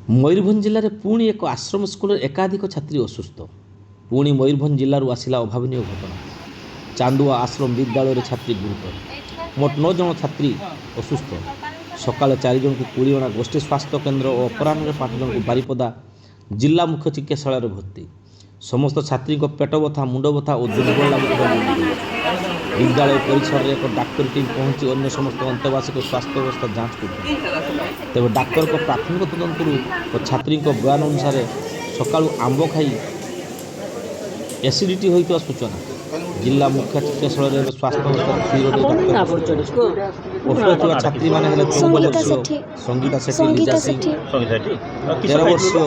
ମୟୂରଭଞ୍ଜ ଜିଲ୍ଲାରେ ପୁଣି ଏକ ଆଶ୍ରମ ସ୍କୁଲରେ ଏକାଧିକ ଛାତ୍ରୀ ଅସୁସ୍ଥ। ପୁଣି ମୟୂରଭଞ୍ଜ ଜିଲ୍ଲାରୁ ଆସିଲା ଅଭାବନୀୟ ଘଟଣା। ଚାନ୍ଦୁଆ ଆଶ୍ରମ ବିଦ୍ୟାଳୟରେ ଛାତ୍ରୀ ଗୁରୁତର। ମୋଟ 9 ଜଣ ଛାତ୍ରୀ ଅସୁସ୍ଥ। ସକାଳେ 4 ଜଣଙ୍କୁ କୁଳିଅଣା ଗୋଷ୍ଠୀ ସ୍ୱାସ୍ଥ୍ୟ କେନ୍ଦ୍ର ଓ ଅପରାହ୍ନରେ 5 ଜଣଙ୍କୁ ବାରିପଦା ଜିଲ୍ଲା ମୁଖ୍ୟ ଚିକିତ୍ସାଳୟରେ ଭର୍ତ୍ତି। ସମସ୍ତ ଛାତ୍ରୀଙ୍କ ପେଟ ବଥା, ମୁଣ୍ଡ ବଥା ଓ ଦୁର୍ବଳ ଲାଗୁଥିବା ଜଣାପଡ଼ିଛି। ବିଦ୍ୟାଳୟ ପରିସରରେ ଏକ ଡାକ୍ତରୀ ଟିମ୍ ପହଞ୍ଚି ଅନ୍ୟ ସମସ୍ତ ଅନ୍ତେବାସୀଙ୍କ ସ୍ୱାସ୍ଥ୍ୟ ଅବସ୍ଥା ଯାଞ୍ଚ କରୁଛନ୍ତି। ତେବେ ଡାକ୍ତରଙ୍କ ପ୍ରାଥମିକ ତଦନ୍ତରୁ ଓ ଛାତ୍ରୀଙ୍କ ବୟାନ ଅନୁସାରେ ସକାଳୁ ଆମ୍ବ ଖାଇ ଏସିଡିଟି ହୋଇଥିବା ସୂଚନା। ଜିଲ୍ଲା ମୁଖ୍ୟ ଚିକିତ୍ସାଳୟରେ ଏବେ ସ୍ୱାସ୍ଥ୍ୟ ଅବସ୍ଥା ସ୍ଥିର ନେଇ ଅସୁସ୍ଥ ଥିବା ଛାତ୍ରୀମାନେ ହେଲେ 14 ବର୍ଷୀୟ ସଙ୍ଗୀତା ସେଠୀ, ଲିଜା ସିଂ, 13 ବର୍ଷୀୟ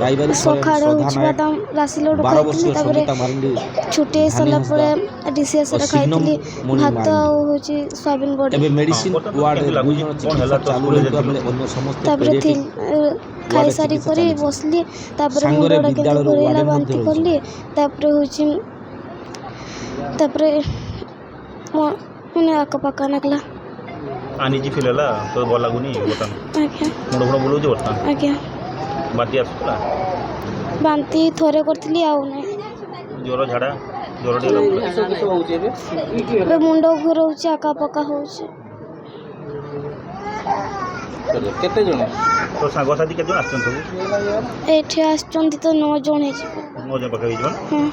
ରାଇବାରୀ ସୋରେନ, ଶ୍ରଦ୍ଧା ନାୟକ, 12 ବର୍ଷୀୟ ସଙ୍ଗୀତା ମାର୍ଣ୍ଡି, ଧାନି ହାଁସଦା ଓ ସିଗ୍ନମ ମଣି ମାର୍ଣ୍ଡି। ଏବେ ମେଡିସିନ ୱାର୍ଡରେ 2 ଜଣ ଚିକିତ୍ସା ଚାଲୁ ରହିଥିବା ବେଳେ ଅନ୍ୟ ସମସ୍ତେ ପେଡିଆଟ୍ରିକ ୱାର୍ଡରେ ଚିକିତ୍ସା ଚାଲିଛି। ସାଙ୍ଗରେ ବିଦ୍ୟାଳୟର ୱାର୍ଡେନ ମଧ୍ୟ ରହିଛନ୍ତି। ତାପରେ ଆଖପାଖ ନାଗଲା ଆନିଜି ଫିଲ୍ ହେଲା ତ ଭଲ ଲାଗୁନି ବର୍ତ୍ତମାନ। ଆଜ୍ଞା ମୁଣ୍ଡ ଫୁଣ୍ଡ ବୁଲଉଛି ବର୍ତ୍ତମାନ। ଆଜ୍ଞା ବାନ୍ତି ଆସୁଥିଲା, ବାନ୍ତି ଥରେ କରିଥିଲି ଆଉ ନାହିଁ। ଜ୍ୱର ଝାଡ଼ା ଜ୍ୱର ଟିକେ ଏବେ ମୁଣ୍ଡ ଘୁରଉଛି, ଆଖପାଖ ହଉଛି। କେତେ ଜଣ ତ ସାଙ୍ଗସାଥି କେତେ ଜଣ ଆସିଛନ୍ତି? ସବୁ ଏଠି ଆସିଛନ୍ତି ତ 9 ଜଣ ହେଇଯିବ। 9 ଜଣ ପାଖରେ ହେଇଯିବ। ହଁ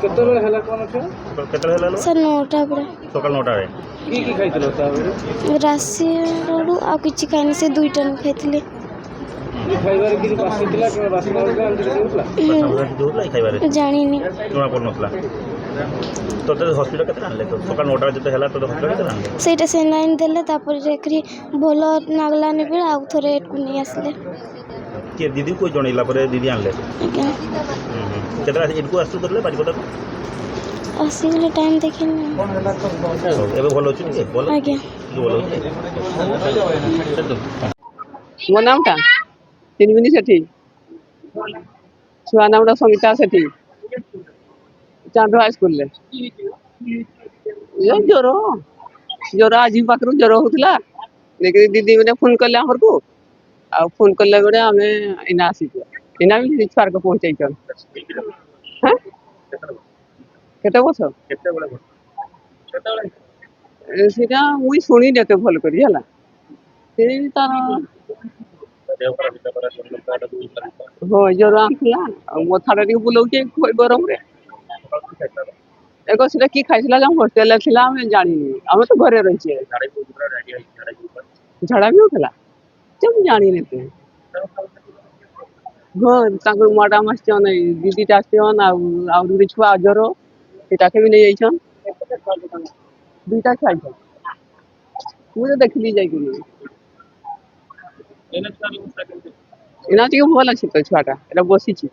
କେତେବେଳେ ହେଲା କ'ଣ କେତେବେଳେ ହେଲା? ସାର୍ 9ଟା ବେଳେ। ସକାଳ 9ଟାରେ। କି ଖାଇଥିଲ ତାପରେ? ରାଶି ଲଡ଼ୁ ଆଉ କିଛି ଖାଇନି, ସେ 2ଟା ଖାଇଥିଲି। ଖାଇବାରେ କିଛି ବାସି ଥିଲା କିମ୍ବା ବାସ୍ନା ହେଉଥିଲା ଏମିତି କିଛି ହେଉଥିଲା? ସାଙ୍ଗସାଥି ଦେଉଥିଲା ଏଇ ଖାଇବାରେ? ଜାଣିନି। ଜଣା ପଡ଼ୁନଥିଲା। ତୋତେ ହସ୍ପିଟାଲ କେତେ ଆଣିଲେ? ସକାଳ 9ଟାରେ ଯେତେ ହେଲା ତୋତେ ହସ୍ପିଟାଲ କେତେ ଆଣିଲେ? ସେଇଟା ସେନାଇନ୍ ଦେଲେ, ତାପରେ ଯାଇକରି ଭଲ ନାଗଲାନି ବେଳେ ଆଉ ଥରେ ଏଠୁ ନେଇ ଆସିଲେ। କିଏ ଦିଦିକୁ ଜଣେଇଲା ପରେ ଦିଦି ଆଣିଲେ? ଆଜ୍ଞା କେତେବେଳେ ଏଠୁ ଆସୁଛୁ କରିଲେ ବାରିପଦାକୁ? ଆସିଗଲେ ଟାଇମ୍ ଦେଖିନି। ଏବେ ଭଲ ଅଛି ଟିକେ? ଭଲ ଆଜ୍ଞା ଭଲ ଅଛି। ମୋ ନାମଟା ତିନିମିନି ସେଠି, ଛୁଆ ନାମଟା ସଙ୍ଗୀତା ସେଠି, ଚାନ୍ଦୁଆ ହାଇସ୍କୁଲରେ। ଜ୍ୱର ଆଜି ପାଖରୁ ଜ୍ୱର ହଉଥିଲା। ଦେଖିକି ଦିଦି ମାନେ ଫୋନ୍ କଲେ ଆମକୁ, ଆଉ ଫୋନ୍ କଲେ ବେଳେ ଆମେ ଏଇନା ଆସିଛୁ। ଏଇନା ବି ଛୁଆକୁ ପହଞ୍ଚେଇଛନ୍। କେତେ ବର୍ଷ ସେଇଟା ମୁଇଁ ଶୁଣିନି ଏତେ ଭଲ କରି ହେଲା। ସେଇ ତାର ହଁ ଜ୍ୱର ଆସୁଥିଲା, ଆଉ ମଥାଟା ଟିକେ ବୁଲଉଛି ଗରମରେ। ସେଟା କି ଖାଇଥିଲା ଯେ ହଷ୍ଟେଲରେ ଥିଲା, ଆମେ ଜାଣିନି। ଆମେ ତ ଘରେ ରହିଛେ। ଝାଡ଼ା ବି ହଉଥିଲା ଯେ ମୁଁ ଜାଣିନି ଏତେ। ହଁ ତାଙ୍କର ମ୍ୟାଡାମ ଆସିଛନ୍, ଦିଦିଟା ଆସିଛନ୍, ଆଉ ଗୋଟେ ଛୁଆ ଜ୍ୱର ସେଟାକେ ବି ନେଇଯାଇଛନ୍। 2ଟା ଛୁଆ ଆଇଛନ୍, ମୁଁ ତ ଦେଖିଲି ଯାଇକିରି। ଏଇନା ଟିକେ ଭଲ ଅଛି ତ ଛୁଆଟା, ଏଟା ବସିଛି।